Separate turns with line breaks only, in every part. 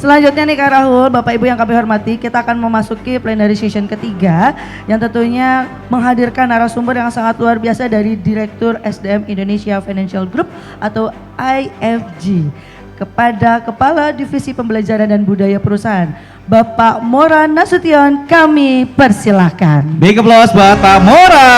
Selanjutnya nih Kak Rahul, Bapak Ibu yang kami hormati, kita akan memasuki plenary session ketiga yang tentunya menghadirkan narasumber yang sangat luar biasa dari Direktur SDM Indonesia Financial Group atau IFG. Kepada Kepala Divisi Pembelajaran dan Budaya Perusahaan, Bapak Mora Nasution, kami persilahkan.
Big applause buat Pak Mora.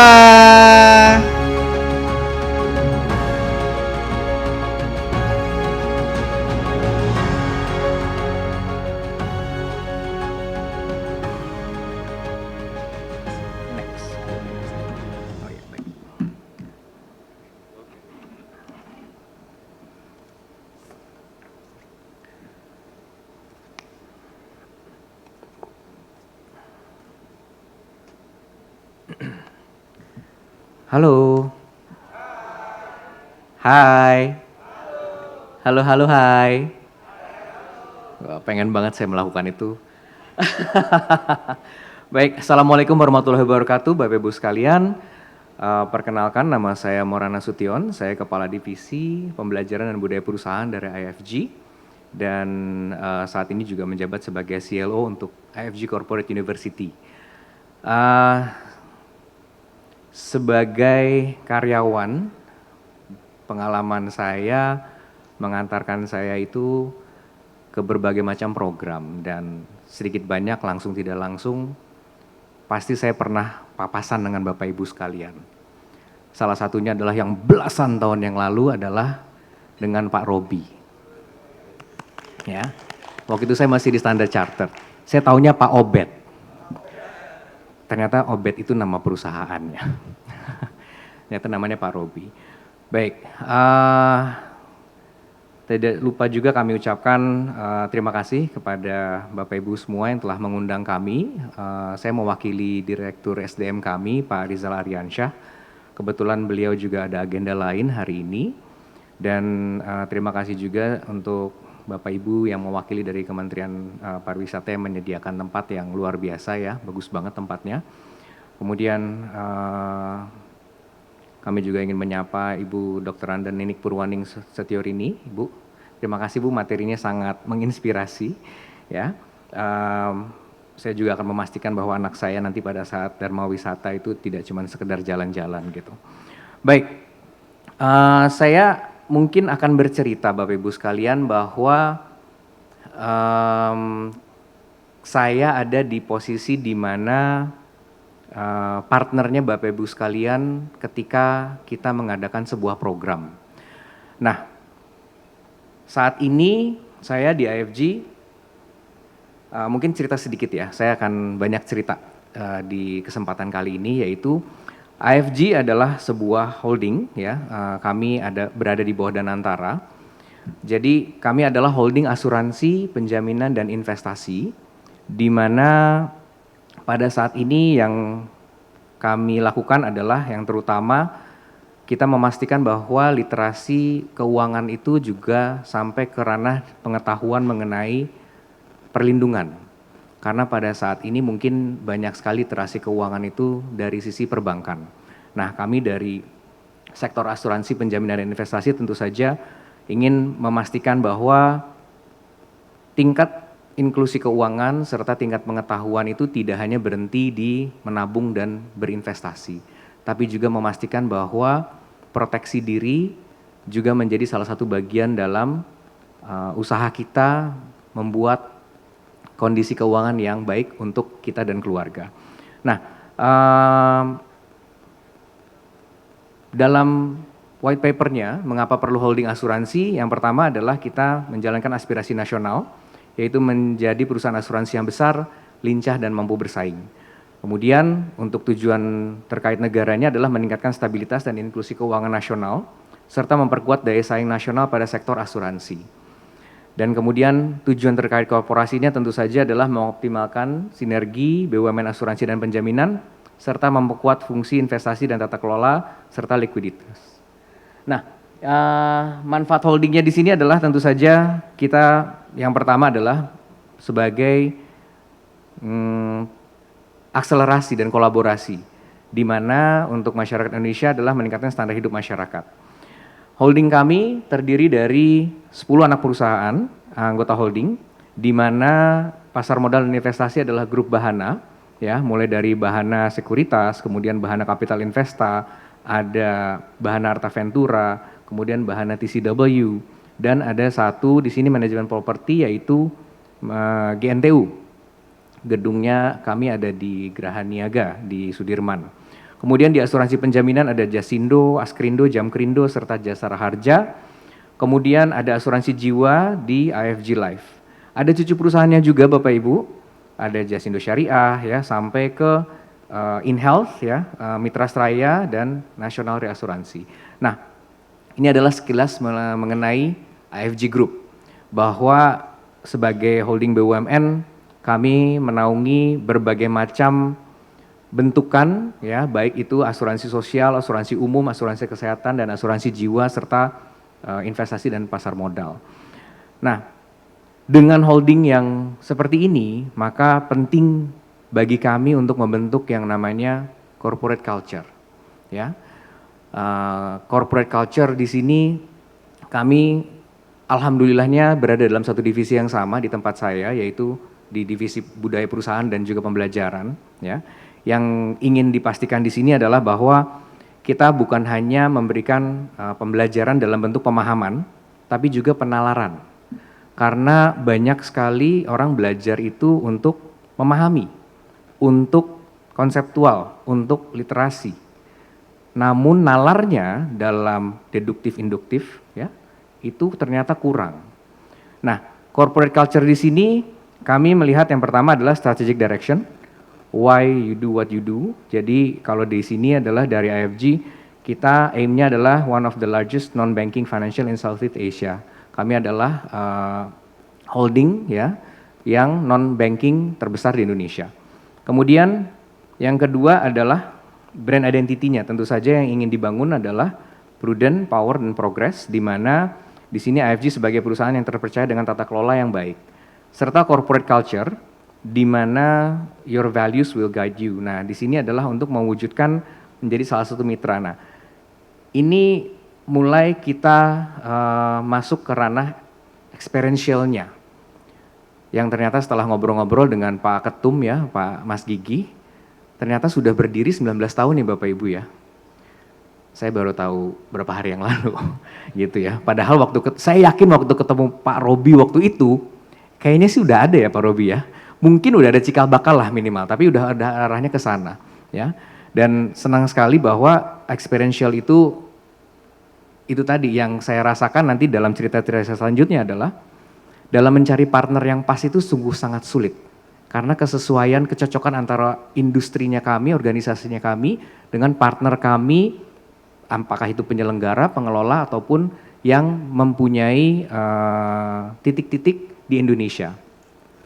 Halo. Hai. Halo, hai. Wah, pengen banget saya melakukan itu. Baik, Assalamualaikum warahmatullahi wabarakatuh, Bapak Ibu sekalian. Perkenalkan, nama saya Mora Nasution, saya Kepala Divisi Pembelajaran dan Budaya Perusahaan dari IFG. Dan saat ini juga menjabat sebagai CLO untuk IFG Corporate University. Sebagai karyawan, pengalaman saya mengantarkan saya itu ke berbagai macam program dan sedikit banyak langsung tidak langsung pasti saya pernah papasan dengan Bapak Ibu sekalian. Salah satunya adalah yang belasan tahun yang lalu adalah dengan Pak Robi. Ya, waktu itu saya masih di Standard Chartered. Saya taunya Pak Obed. Ternyata Obed itu nama perusahaannya. Ternyata namanya Pak Robi. Baik, tidak lupa juga kami ucapkan terima kasih kepada Bapak Ibu semua yang telah mengundang kami. Saya mewakili Direktur SDM kami, Pak Rizal Aryansyah. Kebetulan beliau juga ada agenda lain hari ini. Dan terima kasih juga untuk Bapak Ibu yang mewakili dari Kementerian Pariwisata yang menyediakan tempat yang luar biasa ya, bagus banget tempatnya. Kemudian kami juga ingin menyapa Ibu Dr. Anda Ninik Purwaning Setiorini, Ibu. Terima kasih Bu, materinya sangat menginspirasi ya. Saya juga akan memastikan bahwa anak saya nanti pada saat Dharma Wisata itu tidak cuma sekedar jalan-jalan gitu. Baik, saya mungkin akan bercerita Bapak Ibu sekalian bahwa saya ada di posisi di mana partnernya Bapak Ibu sekalian ketika kita mengadakan sebuah program. Nah, saat ini saya di IFG, mungkin cerita sedikit ya, saya akan banyak cerita di kesempatan kali ini, yaitu IFG adalah sebuah holding ya, kami berada di bawah Danantara. Jadi kami adalah holding asuransi, penjaminan dan investasi, di mana pada saat ini yang kami lakukan adalah yang terutama kita memastikan bahwa literasi keuangan itu juga sampai ke ranah pengetahuan mengenai perlindungan. Karena pada saat ini mungkin banyak sekali literasi keuangan itu dari sisi perbankan. Nah, kami dari sektor asuransi, penjaminan dan investasi tentu saja ingin memastikan bahwa tingkat inklusi keuangan serta tingkat pengetahuan itu tidak hanya berhenti di menabung dan berinvestasi, tapi juga memastikan bahwa proteksi diri juga menjadi salah satu bagian dalam usaha kita membuat kondisi keuangan yang baik untuk kita dan keluarga. Nah, dalam white papernya, mengapa perlu holding asuransi? Yang pertama adalah kita menjalankan aspirasi nasional, yaitu menjadi perusahaan asuransi yang besar, lincah, dan mampu bersaing. Kemudian untuk tujuan terkait negaranya adalah meningkatkan stabilitas dan inklusi keuangan nasional, serta memperkuat daya saing nasional pada sektor asuransi. Dan kemudian tujuan terkait korporasinya tentu saja adalah mengoptimalkan sinergi BUMN asuransi dan penjaminan, serta memperkuat fungsi investasi dan tata kelola, serta likuiditas. Nah, manfaat holdingnya di sini adalah tentu saja kita yang pertama adalah sebagai akselerasi dan kolaborasi, di mana untuk masyarakat Indonesia adalah meningkatkan standar hidup masyarakat. Holding kami terdiri dari 10 anak perusahaan, anggota holding, di mana pasar modal dan investasi adalah grup Bahana, ya, mulai dari Bahana Sekuritas, kemudian Bahana Capital Investa, ada Bahana Arta Ventura, kemudian Bahana TCW, dan ada satu di sini manajemen properti yaitu GNTU. Gedungnya kami ada di Geraha Niaga di Sudirman. Kemudian di asuransi penjaminan ada Jasindo, Askrindo, Jamkrindo, serta Jasara Harja. Kemudian ada asuransi jiwa di AFG Life. Ada cucu perusahaannya juga Bapak Ibu, ada Jasindo Syariah ya, sampai ke InHealth ya, Mitra Straya dan National Reasuransi. Nah, ini adalah sekilas mengenai AFG Group, bahwa sebagai holding BUMN kami menaungi berbagai macam bentukan ya, baik itu asuransi sosial, asuransi umum, asuransi kesehatan dan asuransi jiwa serta investasi dan pasar modal. Nah, dengan holding yang seperti ini, maka penting bagi kami untuk membentuk yang namanya corporate culture ya. Corporate culture di sini kami alhamdulillahnya berada dalam satu divisi yang sama di tempat saya, yaitu di divisi budaya perusahaan dan juga pembelajaran ya. Yang ingin dipastikan di sini adalah bahwa kita bukan hanya memberikan pembelajaran dalam bentuk pemahaman, tapi juga penalaran. Karena banyak sekali orang belajar itu untuk memahami, untuk konseptual, untuk literasi. Namun nalarnya dalam deduktif induktif ya, itu ternyata kurang. Nah, corporate culture di sini kami melihat yang pertama adalah strategic direction, why you do what you do. Jadi kalau di sini adalah dari AFG, kita aimnya adalah one of the largest non-banking financial in Southeast Asia. Kami adalah holding ya, yang non-banking terbesar di Indonesia. Kemudian yang kedua adalah brand identity-nya. Tentu saja yang ingin dibangun adalah prudent, power, dan progress, di mana di sini AFG sebagai perusahaan yang terpercaya dengan tata kelola yang baik. Serta corporate culture, di mana your values will guide you. Nah, di sini adalah untuk mewujudkan menjadi salah satu mitra. Nah, ini mulai kita masuk ke ranah experiential-nya. Yang ternyata setelah ngobrol-ngobrol dengan Pak Ketum ya, Pak Mas Gigi, ternyata sudah berdiri 19 tahun nih Bapak Ibu ya. Saya baru tahu berapa hari yang lalu gitu ya. Padahal saya yakin waktu ketemu Pak Robi waktu itu, kayaknya sih udah ada ya Pak Robi ya. Mungkin udah ada cikal bakal lah minimal, tapi udah ada arahnya ke sana ya. Dan senang sekali bahwa experiential itu tadi yang saya rasakan nanti dalam cerita-cerita selanjutnya adalah dalam mencari partner yang pas itu sungguh sangat sulit. Karena kesesuaian, kecocokan antara industrinya kami, organisasinya kami dengan partner kami, apakah itu penyelenggara, pengelola ataupun yang mempunyai titik-titik di Indonesia.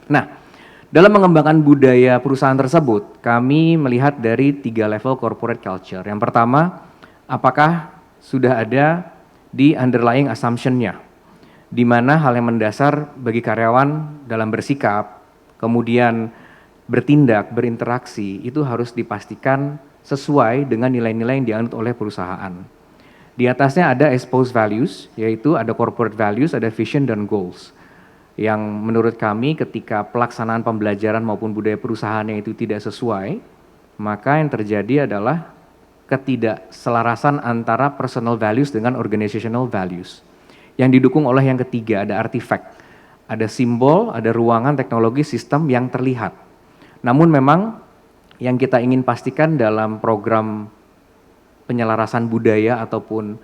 Nah, dalam mengembangkan budaya perusahaan tersebut, kami melihat dari 3 level corporate culture. Yang pertama, apakah sudah ada di underlying assumption-nya, di mana hal yang mendasar bagi karyawan dalam bersikap, kemudian bertindak, berinteraksi, itu harus dipastikan sesuai dengan nilai-nilai yang dianut oleh perusahaan. Di atasnya ada exposed values, yaitu ada corporate values, ada vision dan goals. Yang menurut kami ketika pelaksanaan pembelajaran maupun budaya perusahaannya itu tidak sesuai, maka yang terjadi adalah ketidakselarasan antara personal values dengan organizational values. Yang didukung oleh yang ketiga, ada artifact, ada simbol, ada ruangan, teknologi, sistem yang terlihat. Namun memang yang kita ingin pastikan dalam program penyelarasan budaya ataupun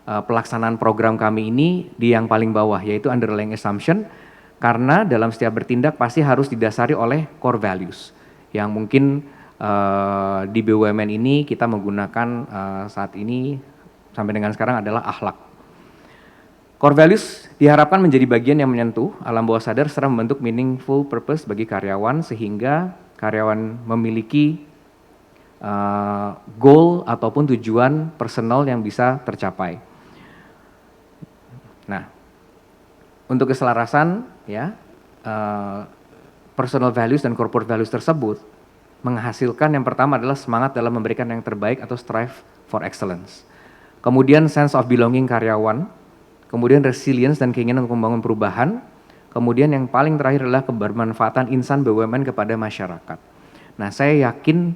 pelaksanaan program kami ini di yang paling bawah, yaitu underlying assumption, karena dalam setiap bertindak pasti harus didasari oleh core values, yang mungkin di BUMN ini kita menggunakan saat ini sampai dengan sekarang adalah akhlak. Core values diharapkan menjadi bagian yang menyentuh alam bawah sadar serta membentuk meaningful purpose bagi karyawan sehingga karyawan memiliki goal ataupun tujuan personal yang bisa tercapai. Nah, untuk keselarasan ya, personal values dan corporate values tersebut menghasilkan yang pertama adalah semangat dalam memberikan yang terbaik atau strive for excellence. Kemudian sense of belonging karyawan, kemudian resilience dan keinginan untuk membangun perubahan, Kemudian yang paling terakhir adalah kebermanfaatan insan BUMN kepada masyarakat. Nah, saya yakin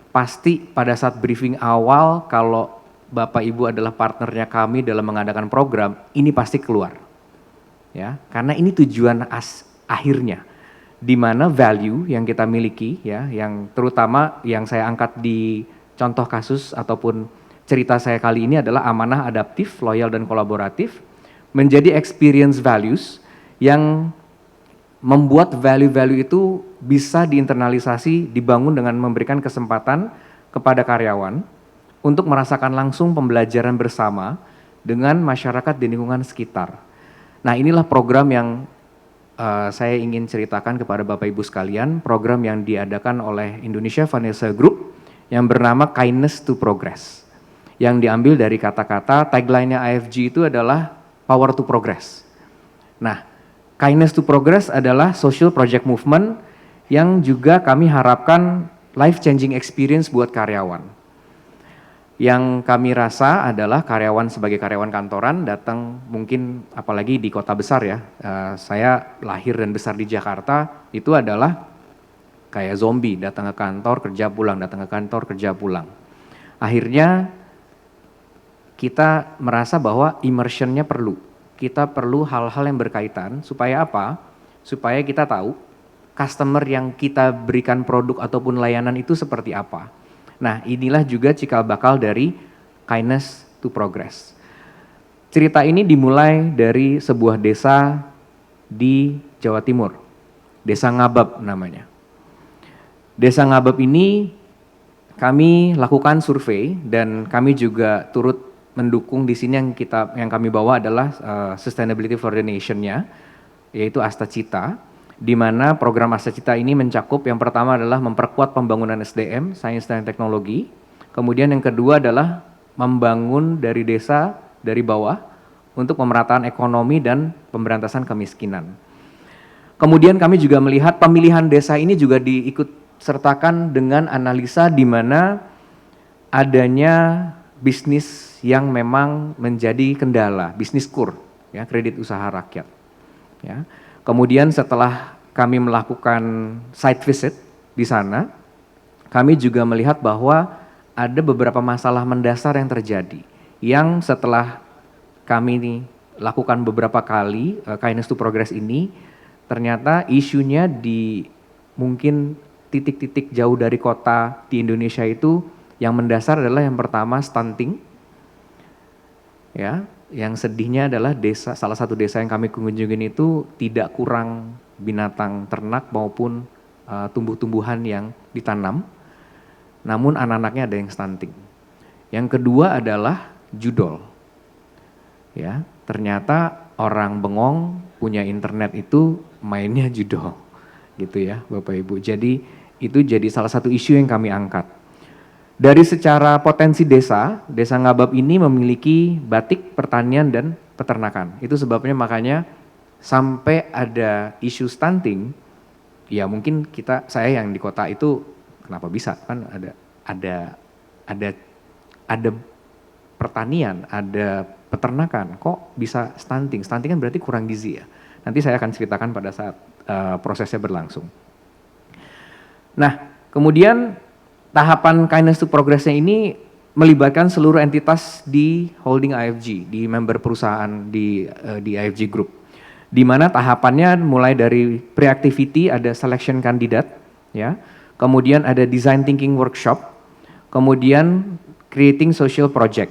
pasti pada saat briefing awal kalau Bapak Ibu adalah partnernya kami dalam mengadakan program, ini pasti keluar. Ya, karena ini tujuan akhirnya, di mana value yang kita miliki, ya, yang terutama yang saya angkat di contoh kasus ataupun cerita saya kali ini adalah amanah, adaptif, loyal, dan kolaboratif, menjadi experience values yang membuat value-value itu bisa diinternalisasi, dibangun dengan memberikan kesempatan kepada karyawan untuk merasakan langsung pembelajaran bersama dengan masyarakat di lingkungan sekitar. Nah, inilah program yang saya ingin ceritakan kepada Bapak Ibu sekalian, program yang diadakan oleh Indonesia Financial Group yang bernama Kindness to Progress. Yang diambil dari kata-kata tagline-nya IFG itu adalah Power to Progress. Nah, Kindness to Progress adalah social project movement yang juga kami harapkan life changing experience buat karyawan. Yang kami rasa adalah karyawan sebagai karyawan kantoran datang mungkin apalagi di kota besar ya, saya lahir dan besar di Jakarta, itu adalah kayak zombie, datang ke kantor kerja pulang, datang ke kantor kerja pulang. Akhirnya kita merasa bahwa immersionnya perlu. Kita perlu hal-hal yang berkaitan, supaya apa? Supaya kita tahu customer yang kita berikan produk ataupun layanan itu seperti apa. Nah, inilah juga cikal bakal dari Kindness to Progress. Cerita ini dimulai dari sebuah desa di Jawa Timur, Desa Ngabab namanya. Desa Ngabab ini kami lakukan survei dan kami juga turut mendukung di sini yang kami bawa adalah Sustainability for the Nation-nya, yaitu Asta Cita, di mana program Asta Cita ini mencakup yang pertama adalah memperkuat pembangunan SDM, sains dan teknologi, kemudian yang kedua adalah membangun dari desa, dari bawah, untuk pemerataan ekonomi dan pemberantasan kemiskinan. Kemudian kami juga melihat pemilihan desa ini juga diikut sertakan dengan analisa di mana adanya bisnis yang memang menjadi kendala, bisnis kur, ya, kredit usaha rakyat. Ya. Kemudian setelah kami melakukan site visit di sana, kami juga melihat bahwa ada beberapa masalah mendasar yang terjadi, yang setelah kami lakukan beberapa kali Kindness to Progress ini, ternyata isunya di mungkin titik-titik jauh dari kota di Indonesia itu yang mendasar adalah yang pertama stunting. Ya, yang sedihnya adalah salah satu desa yang kami kunjungin itu tidak kurang binatang ternak maupun tumbuh-tumbuhan yang ditanam, namun anak-anaknya ada yang stunting. Yang kedua adalah judol. Ya, ternyata orang bengong punya internet itu mainnya judol, gitu ya, Bapak Ibu. Jadi itu jadi salah satu isu yang kami angkat. Dari secara potensi desa Ngabab ini memiliki batik, pertanian, dan peternakan. Itu sebabnya makanya sampai ada isu stunting, ya mungkin saya yang di kota itu kenapa bisa, kan ada pertanian, ada peternakan, kok bisa stunting? Stunting kan berarti kurang gizi ya. Nanti saya akan ceritakan pada saat prosesnya berlangsung. Nah, kemudian tahapan Kindness to Progress-nya ini melibatkan seluruh entitas di holding IFG, di member perusahaan di IFG Group. Di mana tahapannya mulai dari pre-activity, ada selection kandidat, ya. Kemudian ada design thinking workshop, kemudian creating social project.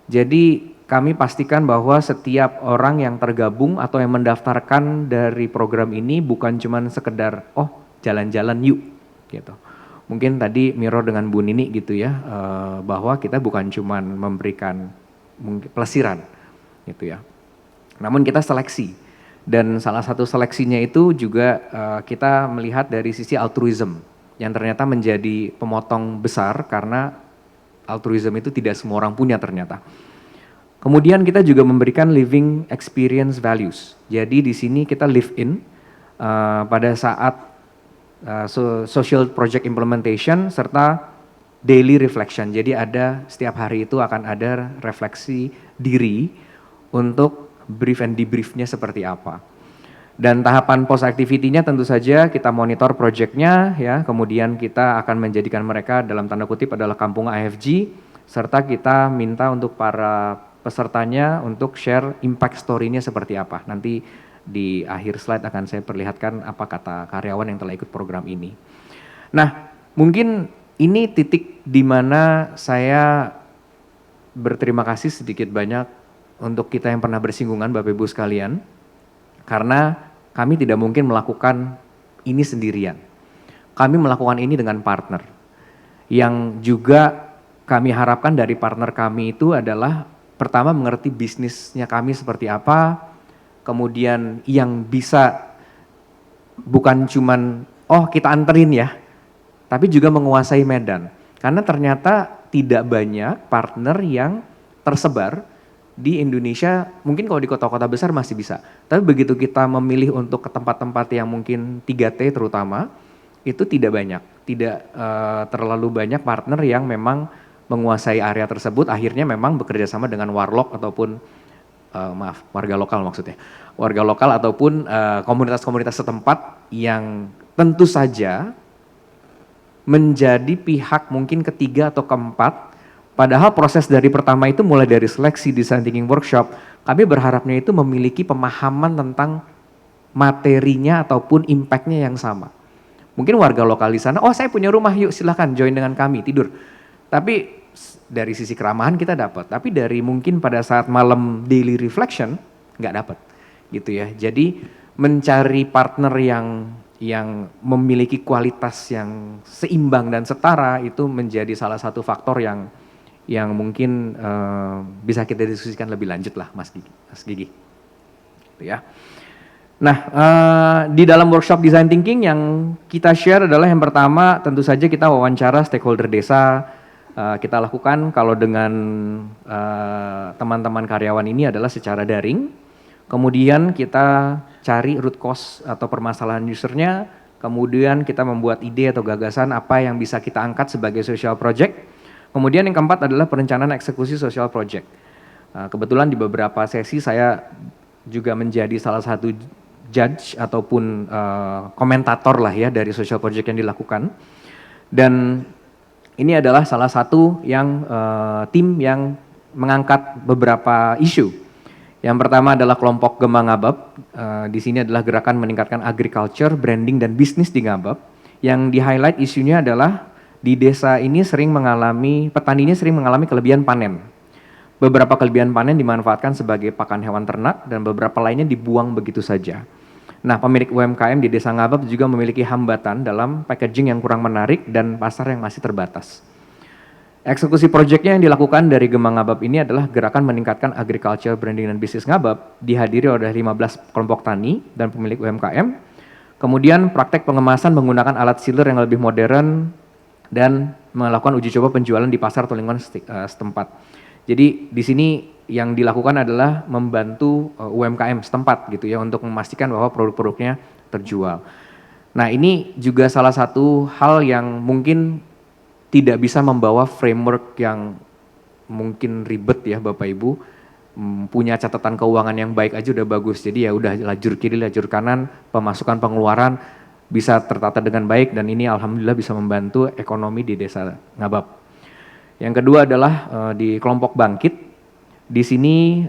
Jadi kami pastikan bahwa setiap orang yang tergabung atau yang mendaftarkan dari program ini bukan cuma sekedar jalan-jalan yuk gitu. Mungkin tadi mirror dengan Bu Nini gitu ya, bahwa kita bukan cuma memberikan pelesiran gitu ya. Namun kita seleksi, dan salah satu seleksinya itu juga kita melihat dari sisi altruism yang ternyata menjadi pemotong besar karena altruism itu tidak semua orang punya ternyata. Kemudian kita juga memberikan living experience values. Jadi di sini kita live in pada saat social project implementation serta daily reflection. Jadi ada setiap hari itu akan ada refleksi diri untuk brief and debriefnya seperti apa. Dan tahapan post activity-nya tentu saja kita monitor project-nya ya, kemudian kita akan menjadikan mereka dalam tanda kutip adalah kampung AFG, serta kita minta untuk para pesertanya untuk share impact story-nya seperti apa. Nanti di akhir slide akan saya perlihatkan apa kata karyawan yang telah ikut program ini. Nah, mungkin ini titik di mana saya berterima kasih sedikit banyak untuk kita yang pernah bersinggungan Bapak Ibu sekalian. Karena kami tidak mungkin melakukan ini sendirian. Kami melakukan ini dengan partner. Yang juga kami harapkan dari partner kami itu adalah pertama mengerti bisnisnya kami seperti apa, kemudian yang bisa bukan cuman oh kita anterin ya, tapi juga menguasai medan. Karena ternyata tidak banyak partner yang tersebar di Indonesia, mungkin kalau di kota-kota besar masih bisa. Tapi begitu kita memilih untuk ke tempat-tempat yang mungkin 3T terutama, itu tidak banyak. Tidak terlalu banyak partner yang memang menguasai area tersebut, akhirnya memang bekerja sama dengan warlock ataupun, warga lokal maksudnya. Warga lokal ataupun komunitas-komunitas setempat yang tentu saja menjadi pihak mungkin ketiga atau keempat. Padahal proses dari pertama itu mulai dari seleksi, design thinking workshop, kami berharapnya itu memiliki pemahaman tentang materinya ataupun impact-nya yang sama. Mungkin warga lokal di sana, oh saya punya rumah yuk silahkan join dengan kami, tidur. Tapi dari sisi keramahan kita dapat, tapi dari mungkin pada saat malam daily reflection, nggak dapat gitu ya. Jadi mencari partner yang memiliki kualitas yang seimbang dan setara itu menjadi salah satu faktor yang mungkin bisa kita diskusikan lebih lanjut lah Mas Gigi. Gitu ya. Nah, di dalam workshop design thinking yang kita share adalah yang pertama tentu saja kita wawancara stakeholder desa. Kita lakukan kalau dengan teman-teman karyawan ini adalah secara daring. Kemudian kita cari root cause atau permasalahan usernya. Kemudian kita membuat ide atau gagasan apa yang bisa kita angkat sebagai social project. Kemudian yang keempat adalah perencanaan eksekusi social project. Kebetulan di beberapa sesi saya juga menjadi salah satu judge ataupun komentator lah ya dari social project yang dilakukan. Dan ini adalah salah satu yang tim yang mengangkat beberapa isu. Yang pertama adalah kelompok Gema Ngabab. Di sini adalah gerakan meningkatkan agriculture, branding dan bisnis di Ngabab. Yang di-highlight isunya adalah di desa ini petaninya sering mengalami kelebihan panen. Beberapa kelebihan panen dimanfaatkan sebagai pakan hewan ternak dan beberapa lainnya dibuang begitu saja. Nah, pemilik UMKM di Desa Ngabab juga memiliki hambatan dalam packaging yang kurang menarik dan pasar yang masih terbatas. Eksekusi proyeknya yang dilakukan dari Gema Ngabab ini adalah gerakan meningkatkan agriculture, branding dan bisnis Ngabab, dihadiri oleh 15 kelompok tani dan pemilik UMKM. Kemudian praktek pengemasan menggunakan alat sealer yang lebih modern dan melakukan uji coba penjualan di pasar atau lingkungan setempat. Jadi di sini yang dilakukan adalah membantu UMKM setempat gitu ya untuk memastikan bahwa produk-produknya terjual. Nah, ini juga salah satu hal yang mungkin tidak bisa membawa framework yang mungkin ribet ya Bapak Ibu. Punya catatan keuangan yang baik aja udah bagus. Jadi ya udah lajur kiri, lajur kanan, pemasukan pengeluaran bisa tertata dengan baik dan ini alhamdulillah bisa membantu ekonomi di Desa Ngabab. Yang kedua adalah di kelompok Bangkit. Di sini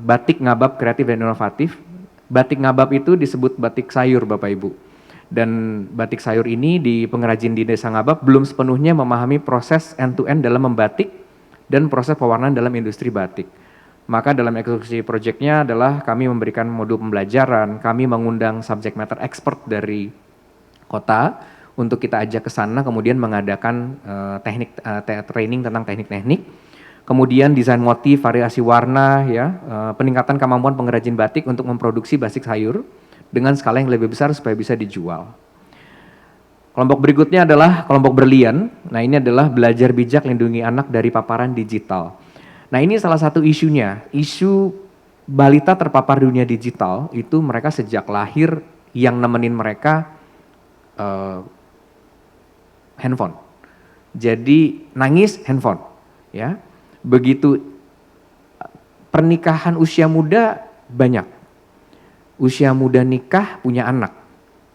batik Ngabab kreatif dan inovatif. Batik Ngabab itu disebut batik sayur Bapak Ibu. Dan batik sayur ini di pengrajin di Desa Ngabab belum sepenuhnya memahami proses end-to-end dalam membatik dan proses pewarnaan dalam industri batik. Maka dalam eksekusi proyeknya adalah kami memberikan modul pembelajaran, kami mengundang subject matter expert dari kota untuk kita ajak ke sana, kemudian mengadakan training tentang teknik-teknik, kemudian desain motif, variasi warna, ya, peningkatan kemampuan pengrajin batik untuk memproduksi batik sayur dengan skala yang lebih besar supaya bisa dijual. Kelompok berikutnya adalah kelompok berlian. Nah, ini adalah belajar bijak lindungi anak dari paparan digital. Nah, ini salah satu isunya, isu balita terpapar dunia digital itu mereka sejak lahir yang nemenin mereka handphone. Jadi nangis handphone, ya. Begitu pernikahan usia muda banyak. usia muda nikah punya anak.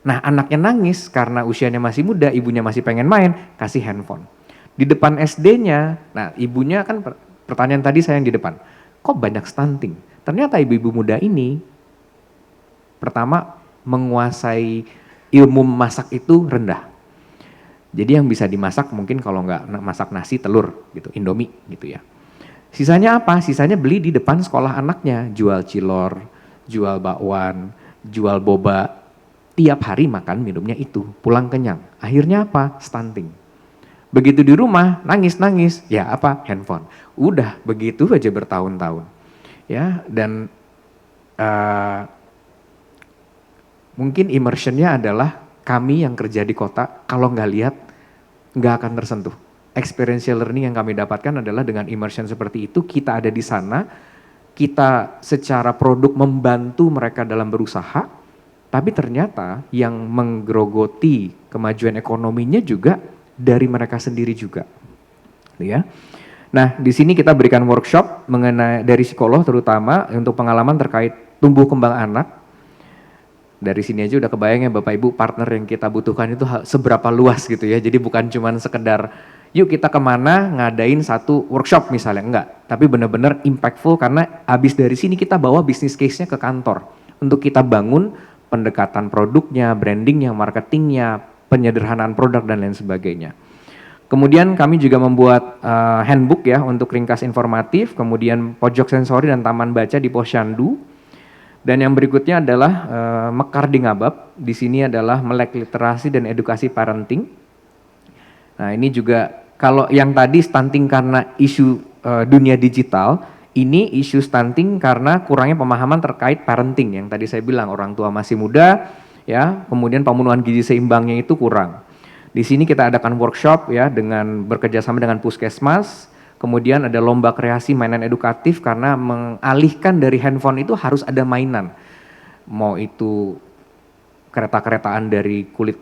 Nah anaknya nangis karena usianya masih muda, ibunya masih pengen main, kasih handphone. Di depan SD-nya, nah ibunya kan pertanyaan tadi saya yang di depan, kok banyak stunting? Ternyata ibu-ibu muda ini pertama menguasai ilmu masak itu rendah. Jadi yang bisa dimasak mungkin kalau nggak masak nasi telur gitu, Indomie gitu ya. Sisanya apa? Sisanya beli di depan sekolah anaknya, jual cilor, jual bakwan, jual boba. Tiap hari makan minumnya itu, pulang kenyang. Akhirnya apa? Stunting. Begitu di rumah, nangis-nangis, ya apa? Handphone. Udah begitu aja bertahun-tahun. Ya, dan mungkin immersionnya adalah kami yang kerja di kota, kalau nggak lihat, nggak akan tersentuh. Experiential learning yang kami dapatkan adalah dengan immersion seperti itu, kita ada di sana, kita secara produk membantu mereka dalam berusaha, tapi ternyata yang menggerogoti kemajuan ekonominya juga dari mereka sendiri juga. Ya. Nah, di sini kita berikan workshop mengenai dari psikolog terutama untuk pengalaman terkait tumbuh kembang anak. Dari sini aja udah kebayang ya Bapak Ibu, partner yang kita butuhkan itu seberapa luas gitu ya. Jadi bukan cuman sekedar yuk kita kemana ngadain satu workshop misalnya, enggak. Tapi benar-benar impactful karena abis dari sini kita bawa bisnis case-nya ke kantor. Untuk kita bangun pendekatan produknya, brandingnya, marketingnya, penyederhanaan produk dan lain sebagainya. Kemudian kami juga membuat handbook ya untuk ringkas informatif, kemudian pojok sensori dan taman baca di Posyandu. Dan yang berikutnya adalah Mekar di Ngabab. Di sini adalah melek literasi dan edukasi parenting. Nah ini juga kalau yang tadi stunting karena isu dunia digital, ini isu stunting karena kurangnya pemahaman terkait parenting yang tadi saya bilang orang tua masih muda, ya, kemudian pemenuhan gizi seimbangnya itu kurang. Di sini kita adakan workshop ya dengan bekerjasama dengan Puskesmas, kemudian ada lomba kreasi mainan edukatif karena mengalihkan dari handphone itu harus ada mainan, mau itu kereta-keretaan dari kulit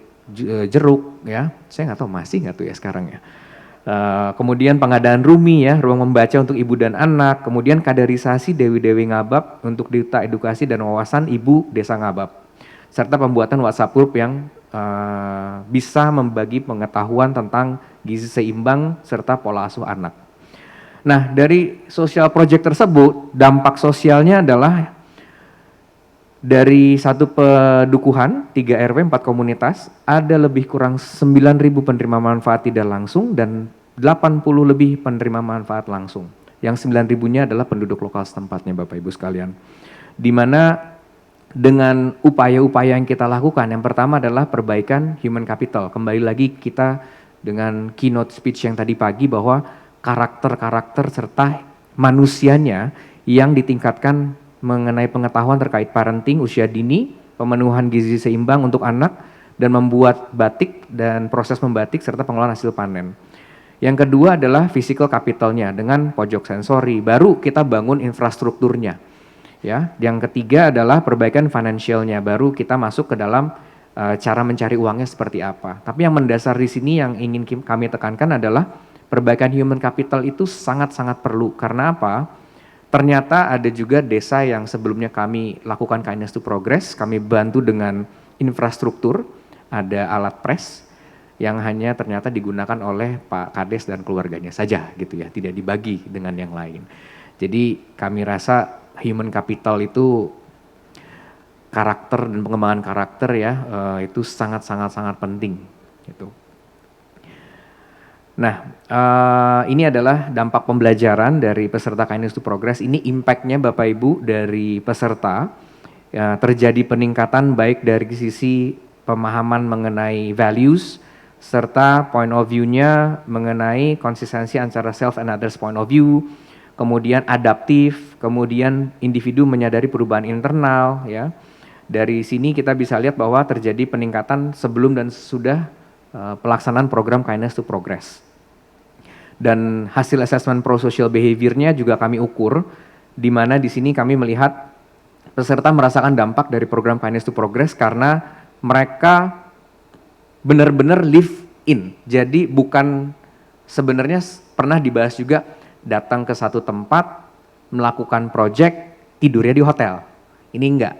jeruk ya, saya nggak tahu masih nggak tuh ya sekarang ya. Kemudian pengadaan Rumi ya, ruang membaca untuk ibu dan anak, kemudian kaderisasi Dewi-Dewi Ngabab untuk Duta Edukasi dan Wawasan Ibu Desa Ngabab, serta pembuatan WhatsApp group yang bisa membagi pengetahuan tentang gizi seimbang serta pola asuh anak. Nah dari social project tersebut, dampak sosialnya adalah dari satu pedukuhan, 3 RW, 4 komunitas, ada lebih kurang 9.000 penerima manfaat tidak langsung dan 80 lebih penerima manfaat langsung. Yang 9.000-nya adalah penduduk lokal setempatnya Bapak Ibu sekalian. Di mana dengan upaya-upaya yang kita lakukan, yang pertama adalah perbaikan human capital. Kembali lagi kita dengan keynote speech yang tadi pagi bahwa karakter-karakter serta manusianya yang ditingkatkan mengenai pengetahuan terkait parenting usia dini, pemenuhan gizi seimbang untuk anak, dan membuat batik dan proses membatik serta pengelolaan hasil panen. Yang kedua adalah physical capitalnya dengan pojok sensori, baru kita bangun infrastrukturnya. Ya, yang ketiga adalah perbaikan financialnya, baru kita masuk ke dalam cara mencari uangnya seperti apa. Tapi yang mendasar di sini yang ingin kami tekankan adalah perbaikan human capital itu sangat-sangat perlu. Karena apa? Ternyata ada juga desa yang sebelumnya kami lakukan kindness to progress, kami bantu dengan infrastruktur, ada alat press yang hanya ternyata digunakan oleh Pak Kades dan keluarganya saja gitu ya, tidak dibagi dengan yang lain. Jadi kami rasa human capital itu karakter dan pengembangan karakter ya, itu sangat-sangat penting gitu. Nah, ini adalah dampak pembelajaran dari peserta Kindness to Progress. Ini impact-nya Bapak Ibu dari peserta. Ya, terjadi peningkatan baik dari sisi pemahaman mengenai values, serta point of view-nya mengenai konsistensi antara self and others point of view, kemudian adaptif, kemudian individu menyadari perubahan internal. Ya. Dari sini kita bisa lihat bahwa terjadi peningkatan sebelum dan sesudah pelaksanaan program Kindness to Progress. Dan hasil assessment pro-social behavior-nya juga kami ukur, di mana di sini kami melihat peserta merasakan dampak dari program Kindness to Progress karena mereka benar-benar live in. Jadi bukan sebenarnya pernah dibahas juga datang ke satu tempat, melakukan project, tidurnya di hotel. Ini enggak.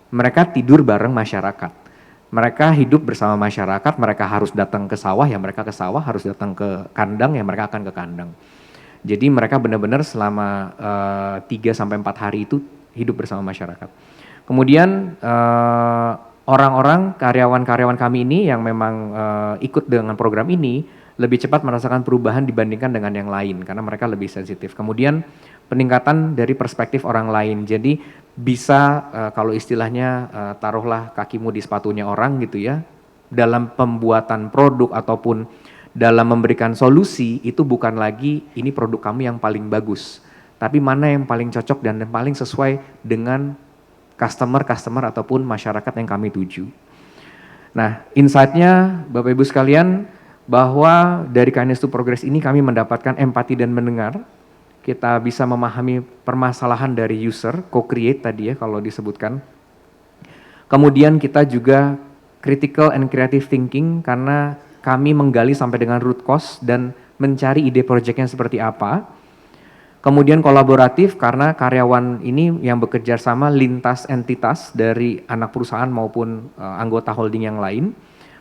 mereka tidur bareng masyarakat. Mereka hidup bersama masyarakat, mereka harus datang ke sawah, ya mereka ke sawah, harus datang ke kandang, ya mereka akan ke kandang. Jadi mereka benar-benar selama 3-4 hari itu hidup bersama masyarakat. Kemudian orang-orang, karyawan-karyawan kami ini yang memang ikut dengan program ini lebih cepat merasakan perubahan dibandingkan dengan yang lain karena mereka lebih sensitif. Kemudian peningkatan dari perspektif orang lain. Jadi bisa kalau istilahnya taruhlah kakimu di sepatunya orang gitu ya. Dalam pembuatan produk ataupun dalam memberikan solusi itu bukan lagi ini produk kamu yang paling bagus, tapi mana yang paling cocok dan paling sesuai dengan customer ataupun masyarakat yang kami tuju. Nah, insight-nya Bapak Ibu sekalian bahwa dari Kindness to Progress ini kami mendapatkan empati dan mendengar. Kita bisa memahami permasalahan dari user, co-create tadi ya kalau disebutkan. Kemudian kita juga critical and creative thinking karena kami menggali sampai dengan root cause dan mencari ide proyeknya seperti apa. Kemudian kolaboratif karena karyawan ini yang bekerja sama lintas entitas dari anak perusahaan maupun anggota holding yang lain.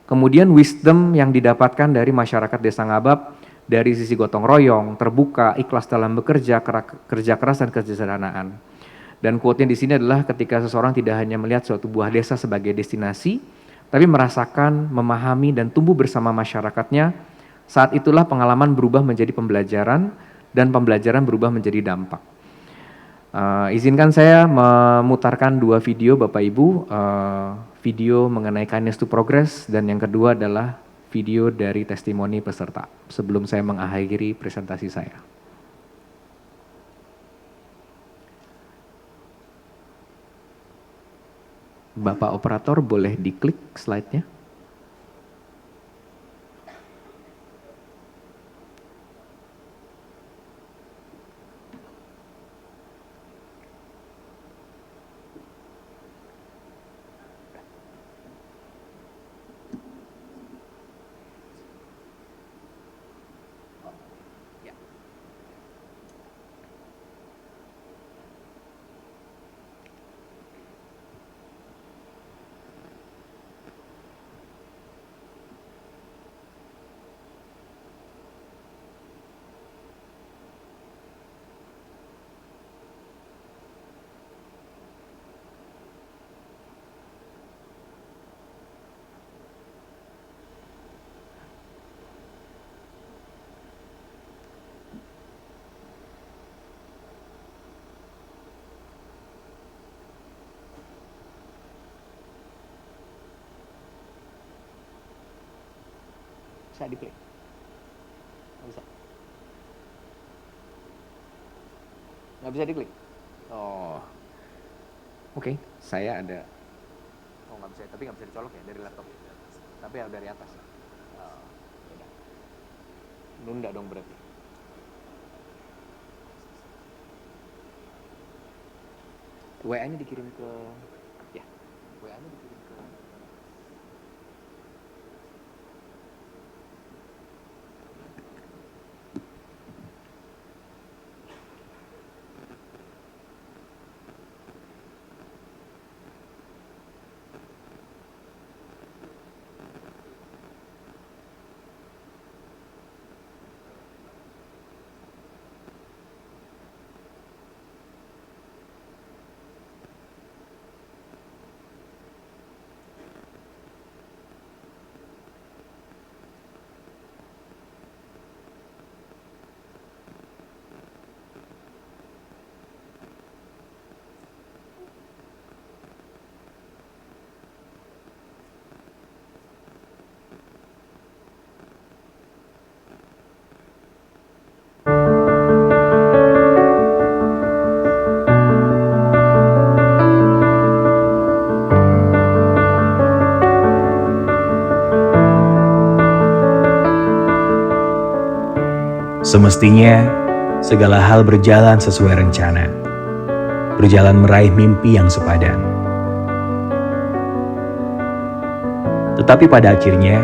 Kemudian wisdom yang didapatkan dari masyarakat Desa Ngabab dari sisi gotong royong, terbuka, ikhlas dalam bekerja, kerja keras dan kesederhanaan. Dan quote-nya di sini adalah ketika seseorang tidak hanya melihat suatu buah desa sebagai destinasi, tapi merasakan, memahami dan tumbuh bersama masyarakatnya, saat itulah pengalaman berubah menjadi pembelajaran dan pembelajaran berubah menjadi dampak. Izinkan saya memutarkan 2 video Bapak Ibu, video mengenai Kindness to Progress dan yang kedua adalah video dari testimoni peserta sebelum saya mengakhiri presentasi saya. Bapak operator boleh diklik slide-nya. Bisa diklik? Nggak bisa? Nggak bisa diklik? Oh, oke. Saya ada. Oh nggak bisa, tapi nggak bisa dicolok ya dari laptop. Tapi ya dari atas. Oh, yaudah. Nunda dong berarti. WA-nya dikirim ke, ya, WA-nya dikirim ke.
Semestinya, segala hal berjalan sesuai rencana, berjalan meraih mimpi yang sepadan. Tetapi pada akhirnya,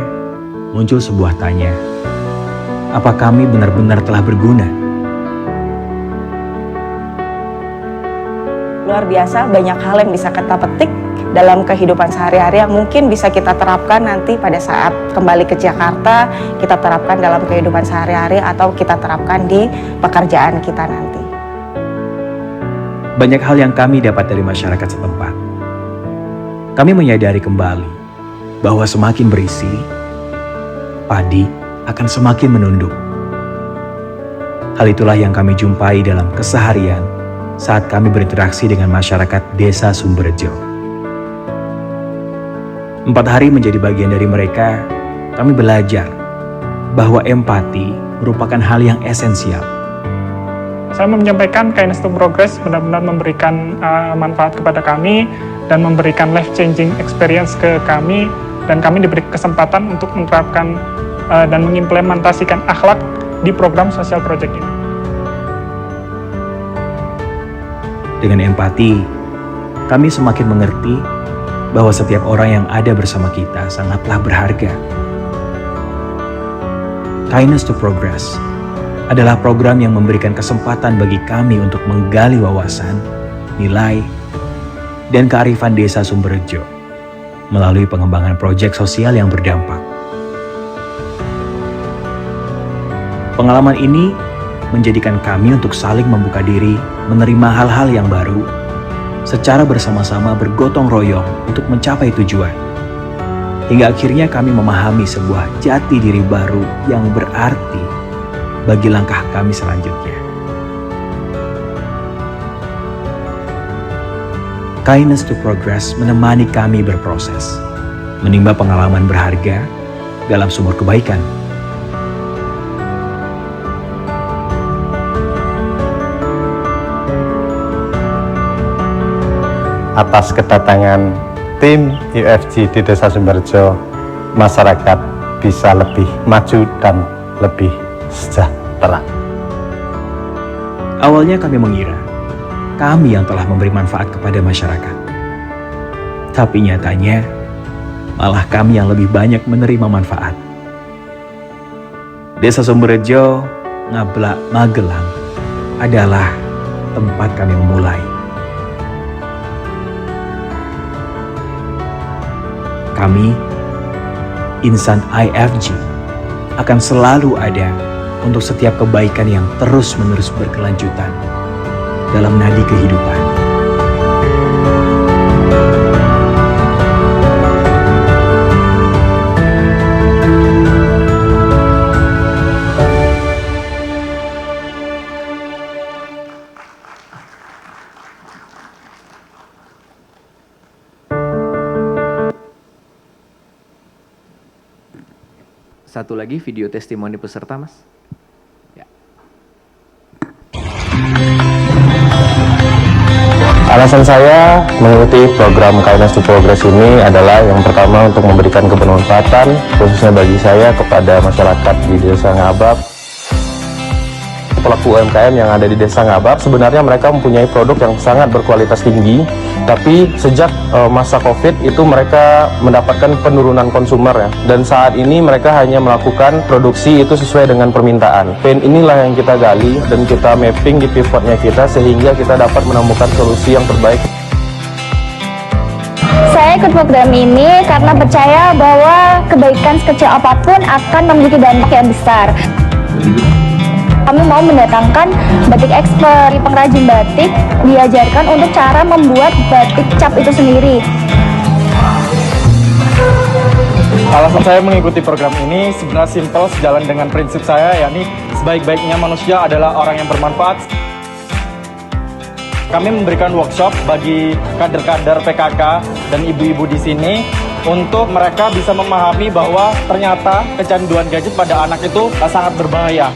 muncul sebuah tanya, apa kami benar-benar telah berguna?
luar biasa, banyak hal yang bisa kita petik dalam kehidupan sehari-hari yang mungkin bisa kita terapkan nanti pada saat kembali ke Jakarta, kita terapkan dalam kehidupan sehari-hari atau kita terapkan di pekerjaan kita nanti.
Banyak hal yang kami dapat dari masyarakat setempat. Kami menyadari kembali bahwa semakin berisi, padi akan semakin menunduk. Hal itulah yang kami jumpai dalam keseharian saat kami berinteraksi dengan masyarakat Desa Sumberjo. 4 hari menjadi bagian dari mereka, kami belajar bahwa empati merupakan hal yang esensial.
Saya mau menyampaikan Kindness to Progress benar-benar memberikan manfaat kepada kami dan memberikan life-changing experience ke kami, dan kami diberi kesempatan untuk menerapkan dan mengimplementasikan akhlak di program sosial project ini.
Dengan empati, kami semakin mengerti bahwa setiap orang yang ada bersama kita sangatlah berharga. Kindness to Progress adalah program yang memberikan kesempatan bagi kami untuk menggali wawasan, nilai, dan kearifan Desa Sumberjo melalui pengembangan proyek sosial yang berdampak. Pengalaman ini menjadikan kami untuk saling membuka diri, menerima hal-hal yang baru, secara bersama-sama bergotong royong untuk mencapai tujuan. Hingga akhirnya kami memahami sebuah jati diri baru yang berarti bagi langkah kami selanjutnya. Kindness to Progress menemani kami berproses, menimba pengalaman berharga dalam sumur kebaikan.
Atas kedatangan tim UFG di Desa Sumberjo, masyarakat bisa lebih maju dan lebih sejahtera.
Awalnya kami mengira kami yang telah memberi manfaat kepada masyarakat. Tapi nyatanya malah kami yang lebih banyak menerima manfaat. Desa Sumberjo, Ngablak, Magelang adalah tempat kami memulai. Kami, insan IFG, akan selalu ada untuk setiap kebaikan yang terus-menerus berkelanjutan dalam nadi kehidupan.
Satu lagi video testimoni peserta, Mas. Ya.
Alasan saya mengikuti program Kindness to Progress ini adalah yang pertama untuk memberikan kebermanfaatan, khususnya bagi saya kepada masyarakat di Desa Ngabab. Pelaku UMKM yang ada di Desa Ngabab, sebenarnya mereka mempunyai produk yang sangat berkualitas tinggi, tapi sejak masa COVID itu mereka mendapatkan penurunan konsumer ya, dan saat ini mereka hanya melakukan produksi itu sesuai dengan permintaan. Pain inilah yang kita gali dan kita mapping di pivotnya kita sehingga kita dapat menemukan solusi yang terbaik.
Saya ikut program ini karena percaya bahwa kebaikan sekecil apapun akan memiliki dampak yang besar. Kami mau mendatangkan batik expert, pengrajin batik diajarkan untuk cara membuat batik cap itu sendiri.
Alasan saya mengikuti program ini sebenarnya simpel, sejalan dengan prinsip saya, yakni sebaik-baiknya manusia adalah orang yang bermanfaat. Kami memberikan workshop bagi kader-kader PKK dan ibu-ibu di sini untuk mereka bisa memahami bahwa ternyata kecanduan gadget pada anak itu sangat berbahaya.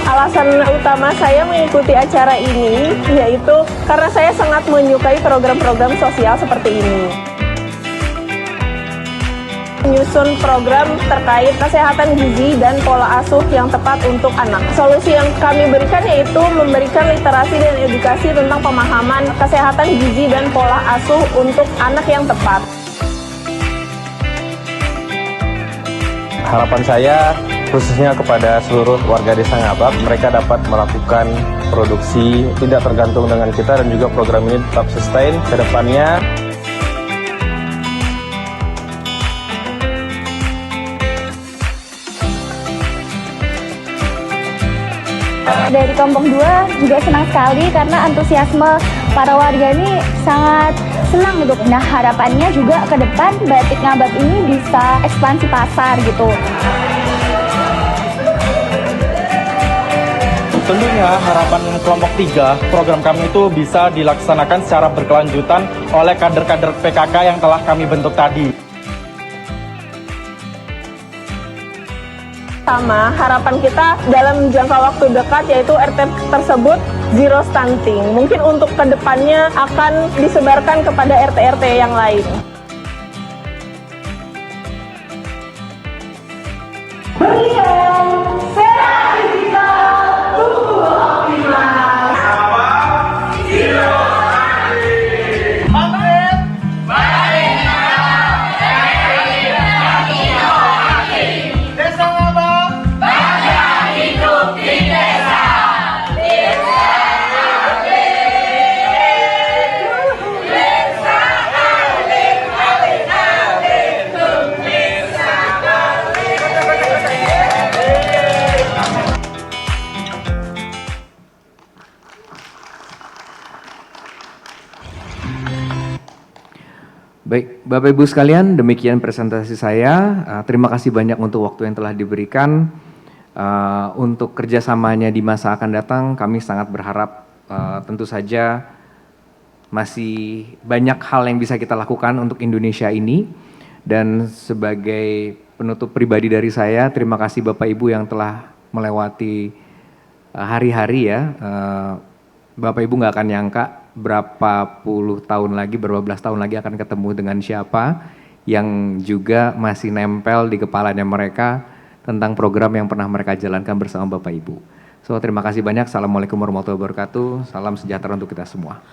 Alasan utama saya mengikuti acara ini yaitu karena saya sangat menyukai program-program sosial seperti ini. Menyusun program terkait kesehatan gizi dan pola asuh yang tepat untuk anak. Solusi yang kami berikan yaitu memberikan literasi dan edukasi tentang pemahaman kesehatan gizi dan pola asuh untuk anak yang tepat.
Harapan saya khususnya kepada seluruh warga Desa Ngabab. Mereka dapat melakukan produksi tidak tergantung dengan kita, dan juga program ini tetap sustain ke depannya.
Dari kelompok 2 juga senang sekali karena antusiasme para warga ini sangat senang gitu. Nah, harapannya juga ke depan batik Ngabab ini bisa ekspansi pasar gitu.
Tentunya harapan kelompok 3, program kami itu bisa dilaksanakan secara berkelanjutan oleh kader-kader PKK yang telah kami bentuk tadi.
Sama harapan kita dalam jangka waktu dekat yaitu RT tersebut zero stunting. Mungkin untuk kedepannya akan disebarkan kepada RT-RT yang lain.
Baik, Bapak Ibu sekalian, demikian presentasi saya. Terima kasih banyak untuk waktu yang telah diberikan. Untuk kerjasamanya di masa akan datang, kami sangat berharap tentu saja masih banyak hal yang bisa kita lakukan untuk Indonesia ini. Dan sebagai penutup pribadi dari saya, terima kasih Bapak Ibu yang telah melewati hari-hari ya. Bapak Ibu nggak akan nyangka berapa puluh tahun lagi, berapa belas tahun lagi akan ketemu dengan siapa yang juga masih nempel di kepalanya mereka tentang program yang pernah mereka jalankan bersama Bapak Ibu. So, terima kasih banyak. Assalamualaikum warahmatullahi wabarakatuh. Salam sejahtera untuk kita semua.